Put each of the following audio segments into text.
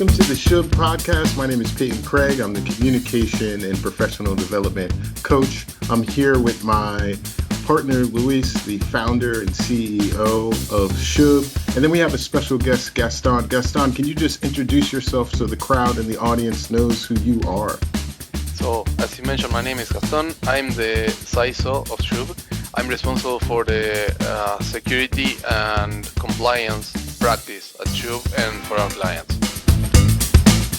welcome to the SHUB podcast. My name is Peyton Craig. I'm the Communication and Professional Development Coach. I'm here with my partner, Luis, the founder and CEO of SHUB. And then we have a special guest, Gaston. Gaston, can you just introduce yourself so the crowd and the audience knows who you are? So, as you mentioned, my name is Gaston. I'm the CISO of SHUB. I'm responsible for the security and compliance practice at SHUB and for our clients.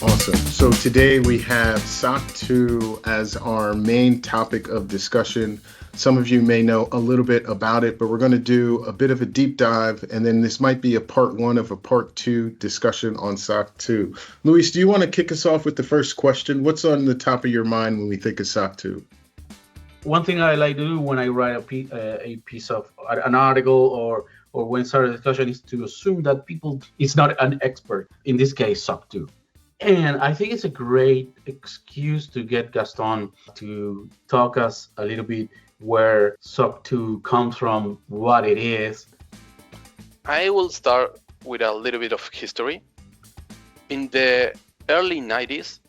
Awesome. So today we have SOC2 as our main topic of discussion. Some of you may know a little bit about it, but we're going to do a bit of a deep dive, and then this might be a part one of a part two discussion on SOC2. Luis, do you want to kick us off with the first question? What's on the top of your mind when we think of SOC2? One thing I like to do when I write a piece of an article or when start a discussion is to assume that people is not an expert, in this case SOC2. And I think it's a great excuse to get Gaston to talk us a little bit where SOC2 comes from, what it is. I will start with a little bit of history. In the early 90s,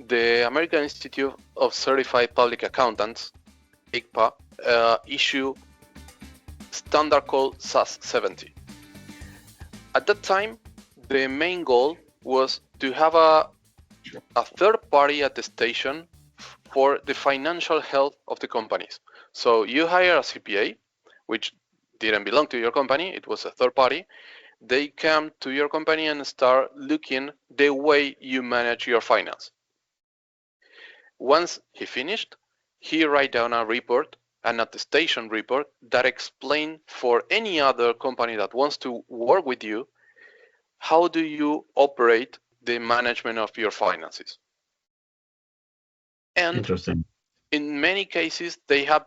the American Institute of Certified Public Accountants, HIPAA, issued standard called SAS-70. At that time, the main goal was to have a third-party attestation for the financial health of the companies. So you hire a CPA, which didn't belong to your company, it was a third party. They come to your company and start looking the way you manage your finance. Once he finished, he write down a report, an attestation report that explain for any other company that wants to work with you, how do you operate the management of your finances. And Interesting. In many cases, they have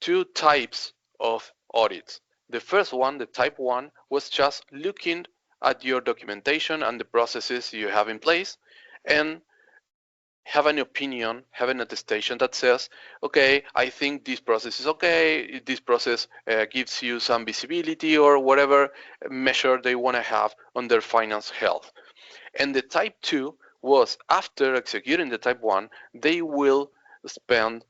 two types of audits. The first one, the type 1, was just looking at your documentation and the processes you have in place and have an opinion, have an attestation that says, okay, I think this process is okay, this process gives you some visibility or whatever measure they want to have on their finance health. And the type 2 was, after executing the type 1, they will spend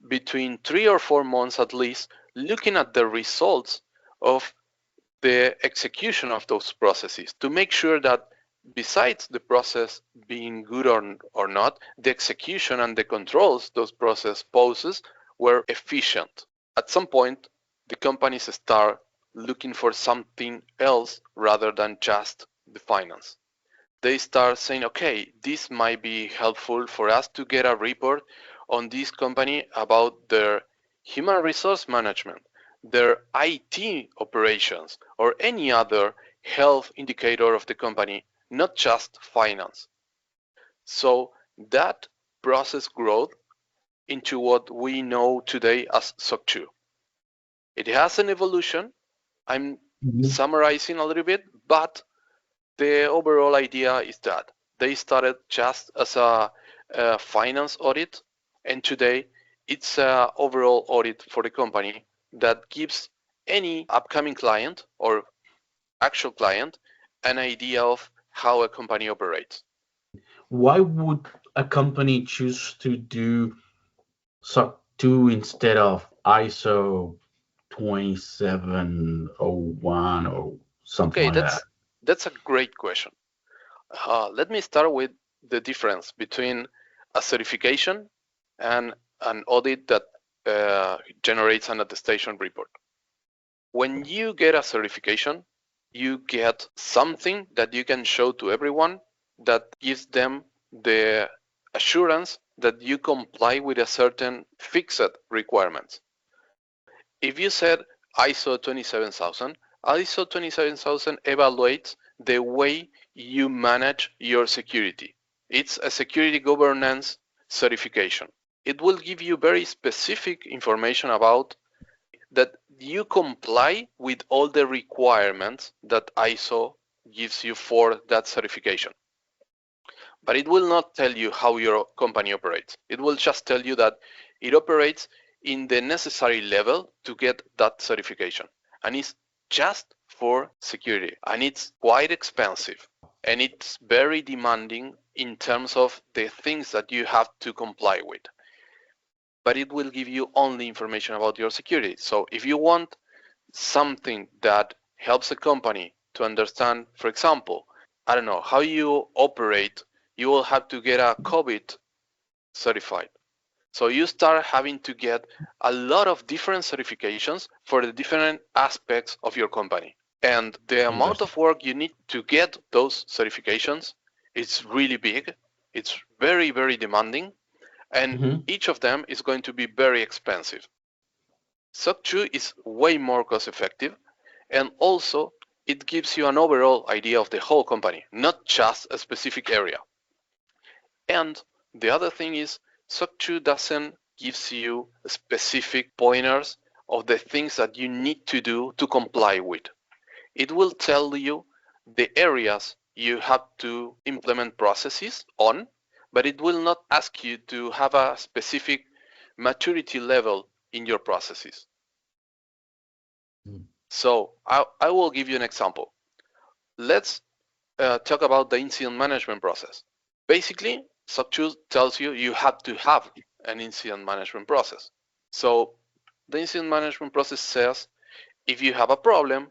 between 3 or 4 months at least looking at the results of the execution of those processes to make sure that besides the process being good or not, the execution and the controls those process poses were efficient. At some point, the companies start looking for something else rather than just the finance. They start saying, okay, this might be helpful for us to get a report on this company about their human resource management, their IT operations, or any other health indicator of the company, not just finance. So that process growth into what we know today as SOC2. It has an evolution. I'm summarizing a little bit, but the overall idea is that they started just as a finance audit, and today it's an overall audit for the company that gives any upcoming client or actual client an idea of how a company operates. Why would a company choose to do SOC 2 instead of ISO 2701 or something like that? That's a great question. Let me start with the difference between a certification and an audit that generates an attestation report. When you get a certification, you get something that you can show to everyone that gives them the assurance that you comply with a certain fixed requirements. If you said ISO 27000, ISO 27000 evaluates the way you manage your security. It's a security governance certification. It will give you very specific information about that you comply with all the requirements that ISO gives you for that certification. But it will not tell you how your company operates. It will just tell you that it operates in the necessary level to get that certification. And it's just for security. And it's quite expensive. and it's very demanding in terms of the things that you have to comply with. But it will give you only information about your security. So if you want something that helps a company to understand, for example, I don't know, how you operate, you will have to get a COVID certified. So you start having to get a lot of different certifications for the different aspects of your company. And the amount of work you need to get those certifications is really big. It's very, very demanding. And each of them is going to be very expensive. SOC 2 is way more cost effective, and also it gives you an overall idea of the whole company, not just a specific area. And the other thing is SOC 2 doesn't give you specific pointers of the things that you need to do to comply with. It will tell you the areas you have to implement processes on, but it will not ask you to have a specific maturity level in your processes. So I will give you an example. Let's talk about the incident management process. Basically, SOC 2 tells you you have to have an incident management process. So the incident management process says if you have a problem,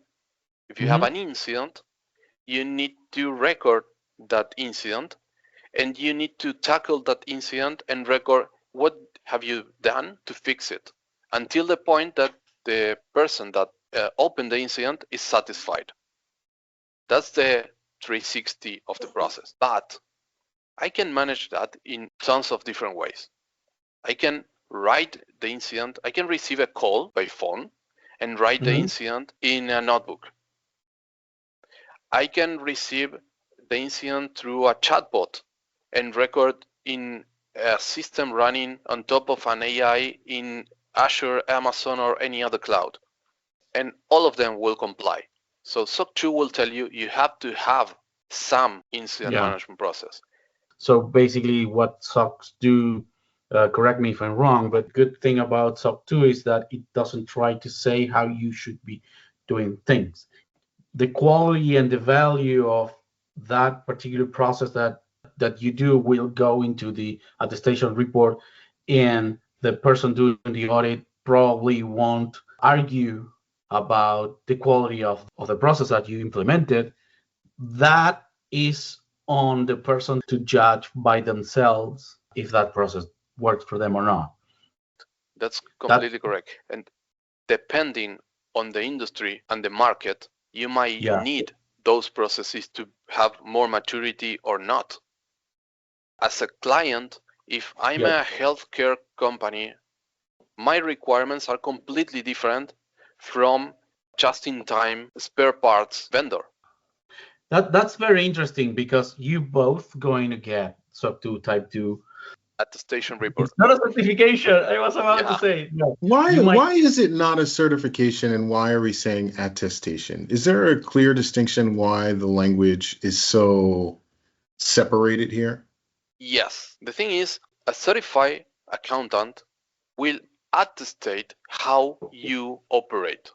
if you have an incident, you need to record that incident, and you need to tackle that incident and record what have you done to fix it until the point that the person that opened the incident is satisfied. That's the 360 of the process. But I can manage that in tons of different ways. I can write the incident. I can receive a call by phone and write the incident in a notebook. I can receive the incident through a chatbot and record in a system running on top of an AI in Azure, Amazon, or any other cloud. And all of them will comply. So SOC 2 will tell you you have to have some incident management process. So basically what SOCs do, correct me if I'm wrong, but good thing about SOC 2 is that it doesn't try to say how you should be doing things. The quality and the value of that particular process that you do will go into the attestation report, and the person doing the audit probably won't argue about the quality of the process that you implemented. That is on the person to judge by themselves if that process works for them or not. That's completely correct. And depending on the industry and the market, you might need those processes to have more maturity or not. As a client, if I'm a healthcare company, my requirements are completely different from just-in-time spare parts vendor. That's very interesting because you both going to get SOC 2 Type 2 attestation report. It's not a certification. I was about to say. No. Why is it not a certification, and why are we saying attestation? Is there a clear distinction why the language is so separated here? Yes. The thing is, a certified accountant will attestate how you operate.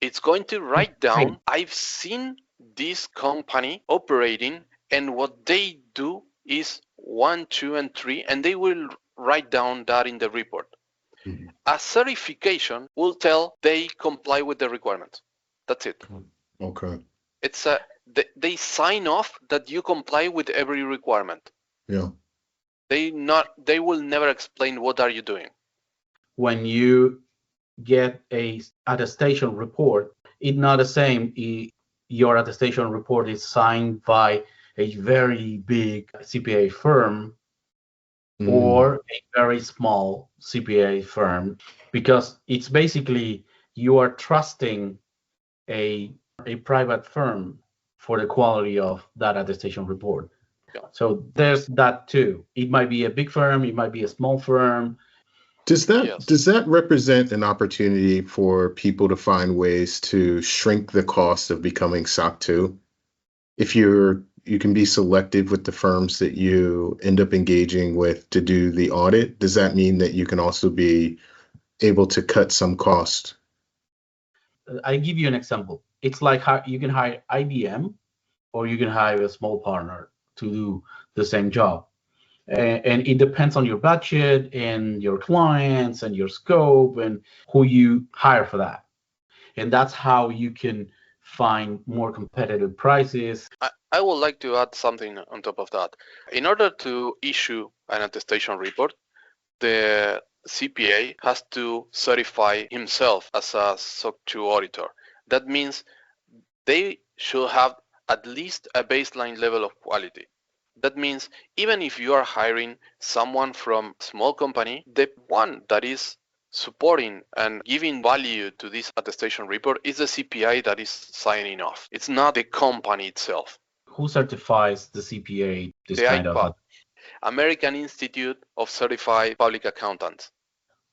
It's going to write down, I've seen this company operating, and what they do is 1, 2, and 3, and they will write down that in the report. A certification will tell they comply with the requirements. That's it. Okay. It's they sign off that you comply with every requirement. Yeah. They will never explain what are you doing. When you get a attestation report, it's not the same. Your attestation report is signed by a very big CPA firm or a very small CPA firm, because it's basically you are trusting a private firm for the quality of that attestation report. Yeah. So there's that too. It might be a big firm, it might be a small firm. Does that represent an opportunity for people to find ways to shrink the cost of becoming SOC 2? If you can be selective with the firms that you end up engaging with to do the audit, does that mean that you can also be able to cut some cost? I give you an example. It's like how you can hire IBM or you can hire a small partner to do the same job. And it depends on your budget and your clients and your scope and who you hire for that. And that's how you can find more competitive prices. I would like to add something on top of that. In order to issue an attestation report, the CPA has to certify himself as a SOC2 auditor. That means they should have at least a baseline level of quality. That means even if you are hiring someone from a small company, the one that is supporting and giving value to this attestation report is the CPI that is signing off. It's not the company itself. Who certifies the CPA, this The kind HIPAA, of? American Institute of Certified Public Accountants.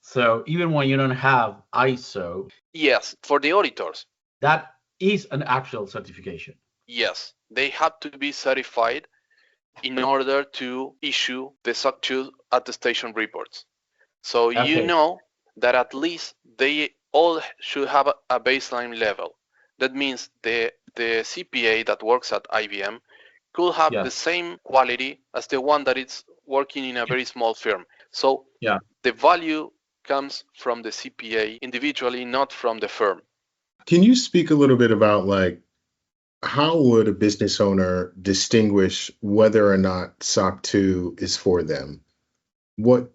So even when you don't have ISO, Yes, for the auditors. that is an actual certification. Yes, they have to be certified in order to issue the SOC2 attestation reports. So you know that at least they all should have a baseline level. That means the CPA that works at IBM could have the same quality as the one that is working in a very small firm. So the value comes from the CPA individually, not from the firm. Can you speak a little bit about how would a business owner distinguish whether or not SOC 2 is for them? What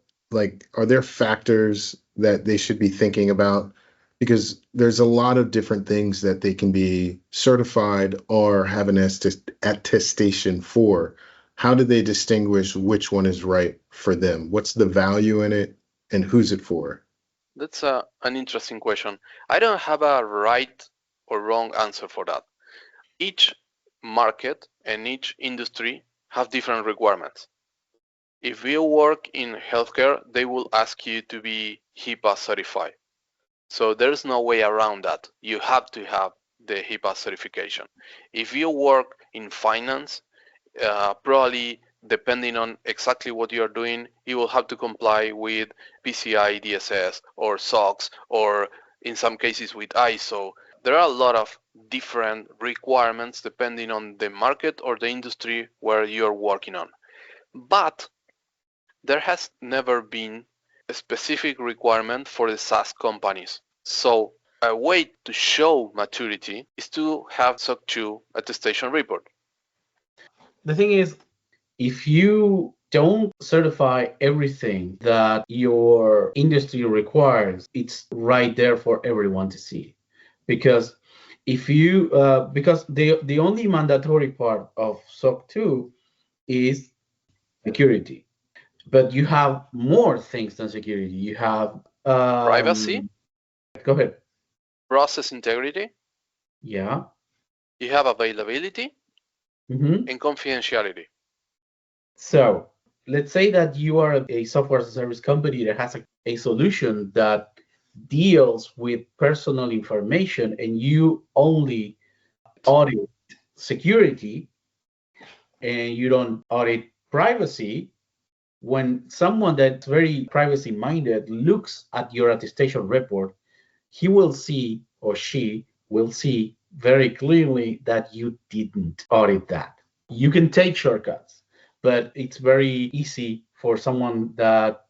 are there factors that they should be thinking about? Because there's a lot of different things that they can be certified or have an attestation for. How do they distinguish which one is right for them? What's the value in it and who's it for? That's an interesting question. I don't have a right or wrong answer for that. Each market and each industry have different requirements. If you work in healthcare, they will ask you to be HIPAA certified. So there's no way around that. You have to have the HIPAA certification. If you work in finance, probably depending on exactly what you're doing, you will have to comply with PCI DSS or SOX or in some cases with ISO. There are a lot of different requirements depending on the market or the industry where you're working on. But there has never been a specific requirement for the SaaS companies. So a way to show maturity is to have SOC2 attestation report. The thing is, if you don't certify everything that your industry requires, it's right there for everyone to see. Because if you, because the only mandatory part of SOC 2 is security, but you have more things than security. You have Privacy. Go ahead. Process integrity. Yeah. You have availability Mm-hmm. and confidentiality. So let's say that you are a software as a service company that has a solution that deals with personal information and you only audit security and you don't audit privacy. When someone that's very privacy minded looks at your attestation report, he will see or she will see very clearly that you didn't audit that. You can take shortcuts, but it's very easy for someone that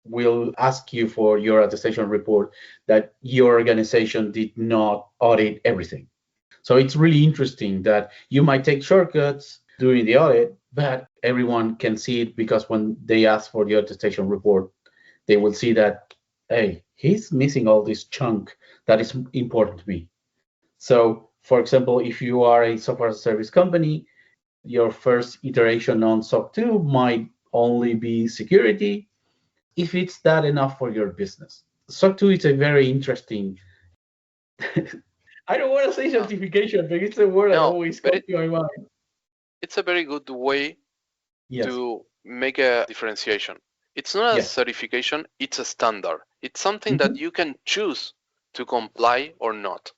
will ask you for your attestation report that your organization did not audit everything. So it's really interesting that you might take shortcuts during the audit, but everyone can see it because when they ask for the attestation report, they will see that, hey, he's missing all this chunk that is important to me. So, for example, if you are a software as a service company, your first iteration on SOC 2 might only be security, if it's that enough for your business. SOC 2 is a very interesting, I don't want to say certification, but it's a word that always comes to my mind. It's a very good way to make a differentiation. It's not a certification, it's a standard. It's something that you can choose to comply or not.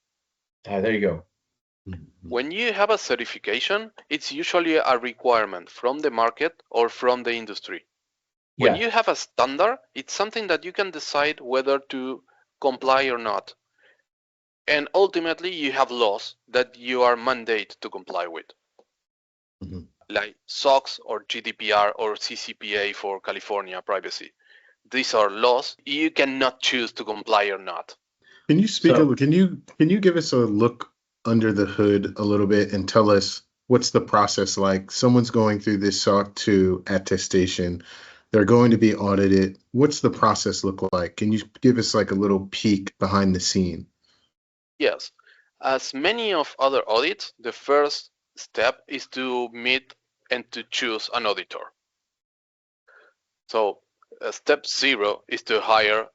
There you go. When you have a certification, it's usually a requirement from the market or from the industry. When you have a standard, it's something that you can decide whether to comply or not. And ultimately, you have laws that you are mandated to comply with. like SOX or GDPR or CCPA for California privacy. These are laws. You cannot choose to comply or not. Can you speak can you give us a look under the hood a little bit and tell us what's the process like? Someone's going through this SOC 2 attestation. They're going to be audited. What's the process look like? Can you give us like a little peek behind the scene? Yes. As many of other audits, the first step is to meet and to choose an auditor. So step 0 is to hire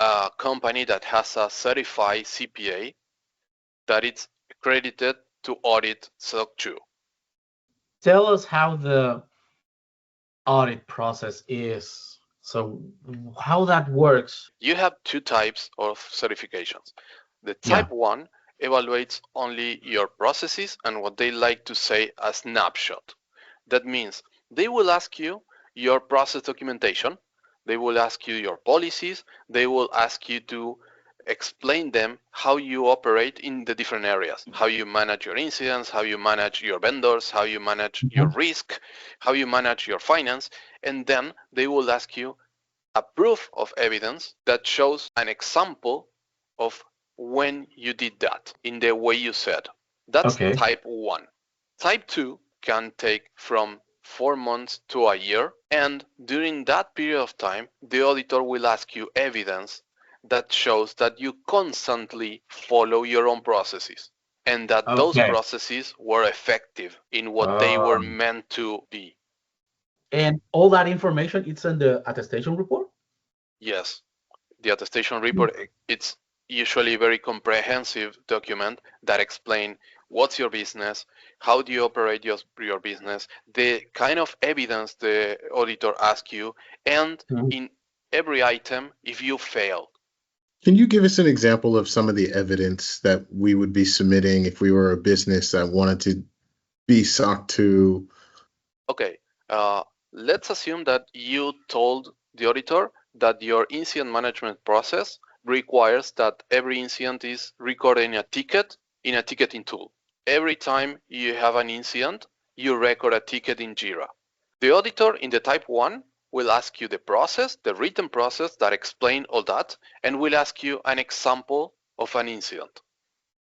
a company that has a certified CPA that is accredited to audit SOC2. Tell us how the audit process is. So how that works. You have two types of certifications. The type 1 evaluates only your processes and what they like to say a snapshot. That means they will ask you your process documentation, they will ask you your policies, they will ask you to explain them how you operate in the different areas, how you manage your incidents, how you manage your vendors, how you manage your risk, how you manage your finance, and then they will ask you a proof of evidence that shows an example of when you did that in the way you said. That's type 1. Type 2 can take from 4 months to a year, and during that period of time, the auditor will ask you evidence that shows that you constantly follow your own processes and that those processes were effective in what they were meant to be. And all that information, it's in the attestation report? Yes. The attestation report, it's usually a very comprehensive document that explains what's your business, how do you operate your business, the kind of evidence the auditor asks you, and in every item, if you fail. Can you give us an example of some of the evidence that we would be submitting if we were a business that wanted to be SOC 2? Okay, let's assume that you told the auditor that your incident management process requires that every incident is recorded in a ticket in a ticketing tool. Every time you have an incident, you record a ticket in Jira. The auditor in the type 1 will ask you the process, the written process that explains all that, and will ask you an example of an incident.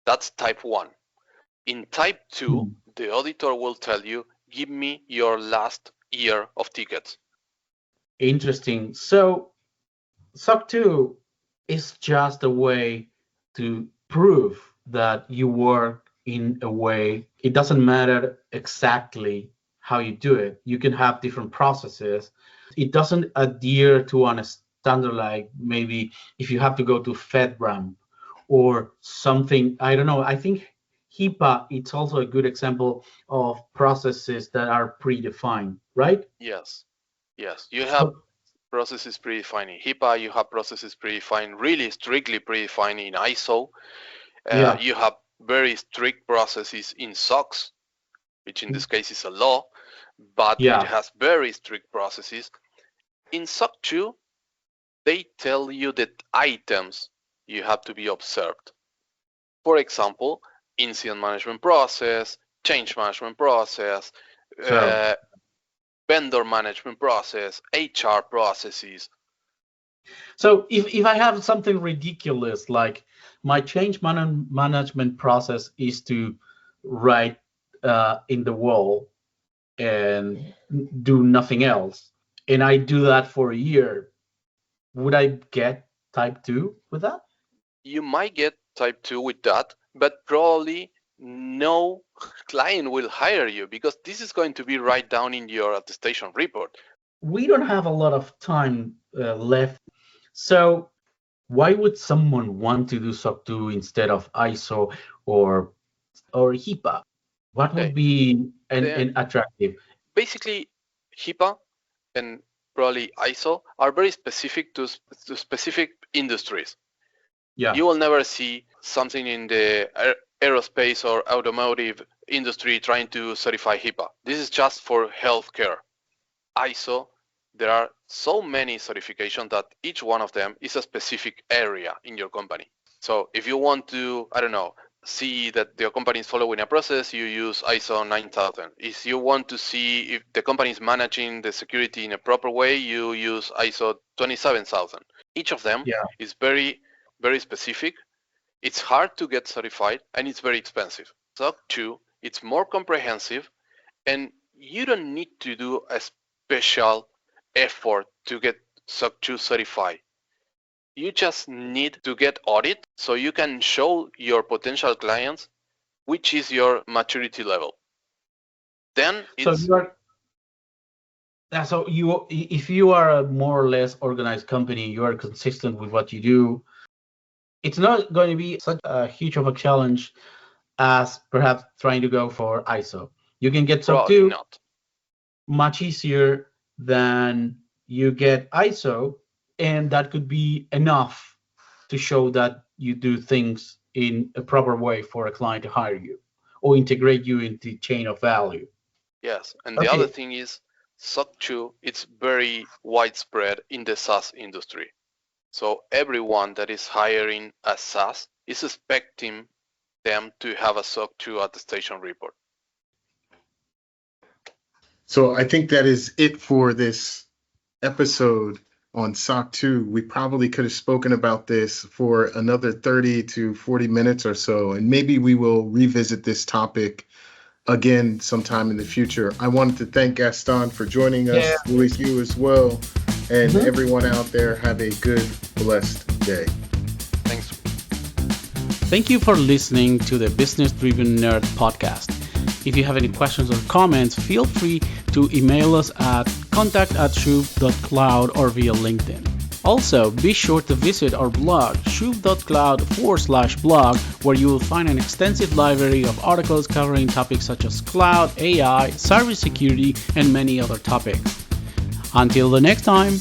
That's type 1. In type 2, the auditor will tell you, give me your last year of tickets. Interesting. So SOC 2 is just a way to prove that you work in a way. It doesn't matter exactly how you do it. You can have different processes. It doesn't adhere to a standard, like maybe if you have to go to FedRAMP or something. I don't know. I think HIPAA, it's also a good example of processes that are predefined, right? Yes. You have processes predefined in HIPAA, you have processes predefined, really strictly predefined in ISO. You have very strict processes in SOX, which in this case is a law, but it has very strict processes. In SOC 2, they tell you the items you have to be observed. For example, incident management process, change management process, vendor management process, HR processes. So if I have something ridiculous, like my change management process is to write in the wall and do nothing else, and I do that for a year, would I get type 2 with that? You might get type 2 with that, but probably no client will hire you because this is going to be right down in your attestation report. We don't have a lot of time left. So why would someone want to do SOC 2 instead of ISO or HIPAA? What would be an attractive? Basically, HIPAA and probably ISO are very specific to specific industries. You will never see something in the aerospace or automotive industry trying to certify HIPAA. This is just for healthcare. ISO, there are so many certifications that each one of them is a specific area in your company. So if you want to, I don't know, see that your company is following a process, you use ISO 9000. If you want to see if the company is managing the security in a proper way, you use ISO 27000. Each of them Yeah. is very, very specific. It's hard to get certified and it's very expensive. SOC 2, it's more comprehensive and you don't need to do a special effort to get SOC 2 certified. You just need to get audit so you can show your potential clients which is your maturity level. Then it's if you are a more or less organized company, you are consistent with what you do, it's not going to be such a huge of a challenge as perhaps trying to go for ISO. You can get SOC 2 much easier than you get ISO, and that could be enough to show that you do things in a proper way for a client to hire you or integrate you into the chain of value. Yes, and the other thing is SOC 2, it's very widespread in the SaaS industry. So everyone that is hiring a SaaS is expecting them to have a SOC 2 attestation report. So I think that is it for this episode on SOC 2. We probably could have spoken about this for another 30 to 40 minutes or so, and maybe we will revisit this topic again sometime in the future. I wanted to thank Gaston for joining us, Luis, you as well, and everyone out there. Have a good, blessed day. Thanks. Thank you for listening to the Business Driven Nerd podcast. If you have any questions or comments, feel free to email us at contact@shuv.cloud or via LinkedIn. Also, be sure to visit our blog, shuv.cloud/blog, where you will find an extensive library of articles covering topics such as cloud, AI, cybersecurity, and many other topics. Until the next time.